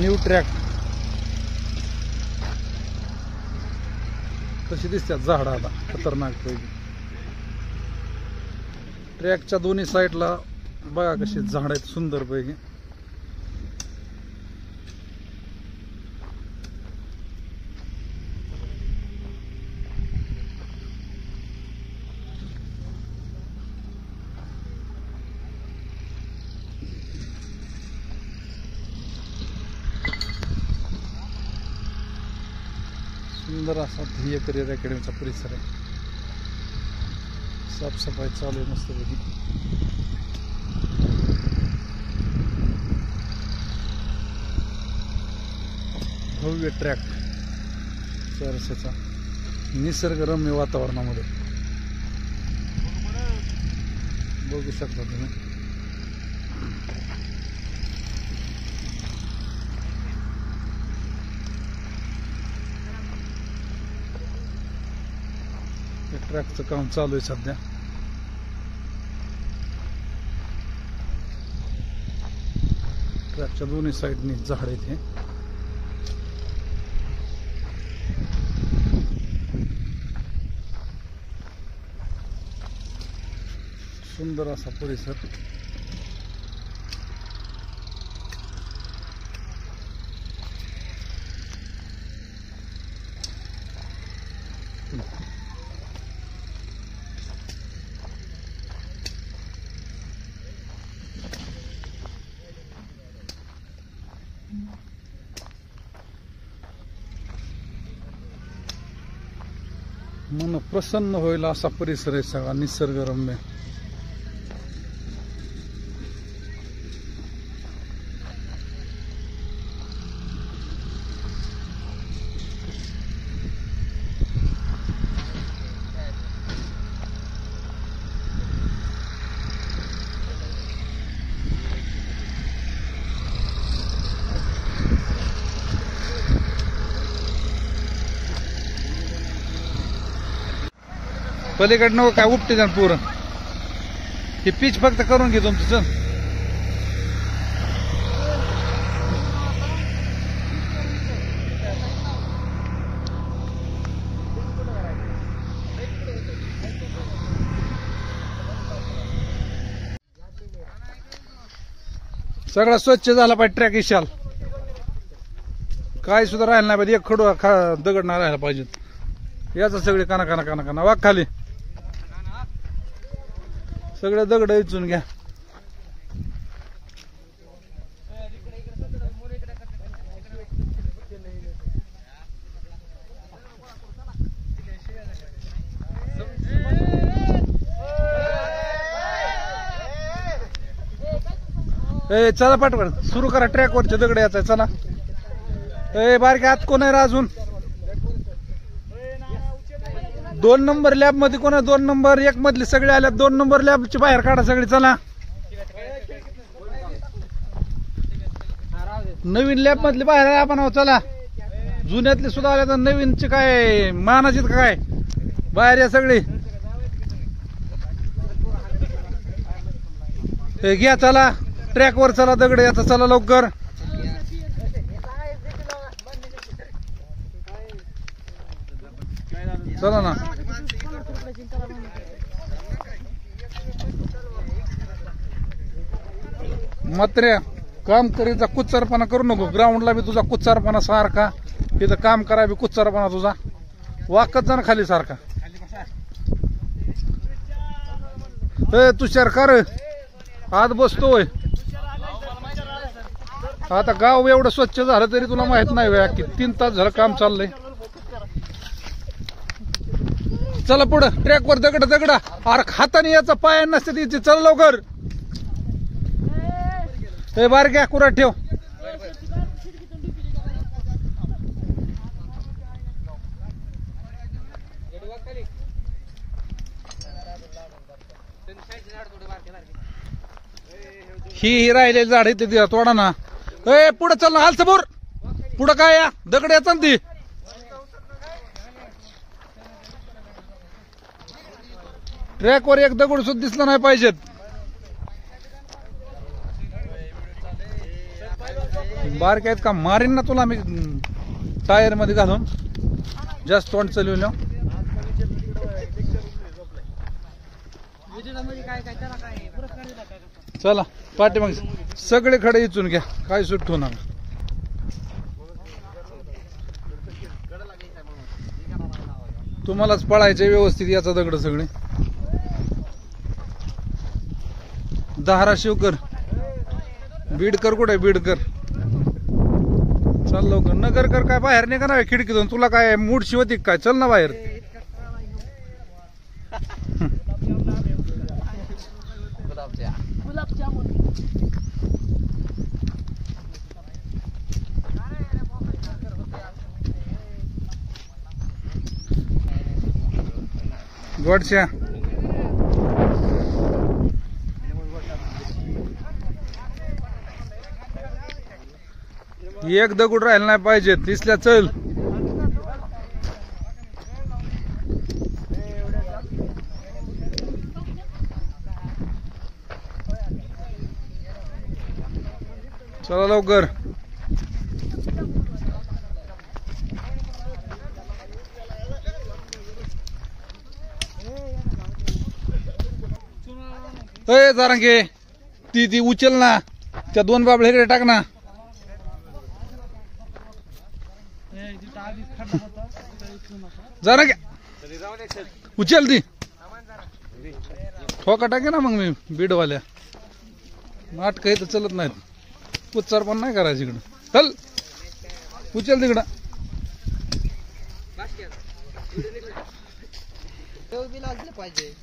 New track कशी दिसतात झाडं आता खतरनाक पैकी. ट्रॅकच्या दोन्ही साईडला बघा कशी झाड आहेत सुंदर पैकी. सुंदर असा ध्येय करिअर अकॅडमीचा परिसर आहे. साफसफाई चालू आहे मस्तपैकी. भव्य ट्रॅक चर्चेचा निसर्गरम्य वातावरणामध्ये बघू शकता तुम्ही. ट्रॅकचं काम चालू आहे सध्या. ट्रॅकच्या दोन्ही साईडनी झाड आहेत हे. सुंदर असा परिसर. मन प्रसन्न होईल असा परिसर आहे सगळा निसर्गरम्य. पलीकडनं काय उपटे जाण पूर्ण ही पीच फक्त करून घे तुमचं. चल सगळा स्वच्छ झाला पाहिजे ट्रॅक. विशाल काय सुद्धा राहिला नाही पाहिजे. एक खडू दगड नाही राहायला पाहिजे. याचा सगळे काना काना काना काना वाघ खाली सगळे दगड इचून घ्या. ए चला पाठवण सुरू करा. ट्रॅक वरचे दगड याचा. चला ए बारके आत कोण आहे अजून. 2 नंबर लॅब मध्ये कोण आहे. 2 नंबर 1 मधले सगळे आल्यात. 2 नंबर लॅबची बाहेर काढा सगळी. चला नवीन लॅब मधले बाहेर आपण. चला जुन्यातले सुद्धा आल्या तर नवीनचे काय मानाचे काय बाहेर या सगळे. हे घ्या चला ट्रॅक वर चला. दगड याचा चला लवकर. चला ना मात्र काम करीचा कुच्चारपणा करू नको. ग्राउंडला बी तुझा कुच्चारपणा सारखा. इथं काम करा बी कुच्चारपणा तुझा. वाकत जा ना खाली सारखा. तुषार कर आत बसतोय. आता गाव एवढं स्वच्छ झालं तरी तुला माहित नाही वेळा की 3 तास झालं काम चाललंय. चला पुढं ट्रॅक वर दगड दगडा. अरे हाताने याचा पाय नसते तिथे. चल लवकर. हे बारक्या कुराट ठेव. ही राहिले झाड ते तोडा ना. ए पुढे चल ना. हालचं बोर पुढं काय या दगड याचा ती. ट्रॅक वर एक दगड सुद्धा दिसला नाही पाहिजेत. बारके आहेत का मारीन ना तुला मी टायर मध्ये घालून जास्त तोंड चालवलं. चला पाठीमाग सगळे खडे इचून घ्या, काय सुट्ट होणार. तुम्हालाच पळायचे व्यवस्थित याचा दगड सगळे. धाराशिवकर बीडकर कुठे बीडकर चल लवकर. नगरकर काय बाहेर निघा ना खिडकीतून, तुला काय मूड शिवती काय, चल ना बाहेर. गोडशा एक दगड राहिला नाही पाहिजे तिसल्या. चल चला लवकर. ए जारांगे ती उचल ना, त्या दोन बाबळे इकडे टाक ना. जारांगे उचल ती, ठोका टाके ना मग मी बीडवाल्या. नाटक तर चलत नाहीत, कुच्चार पण नाही करायचं इकडं. चल उचल तिकडं. पाहिजे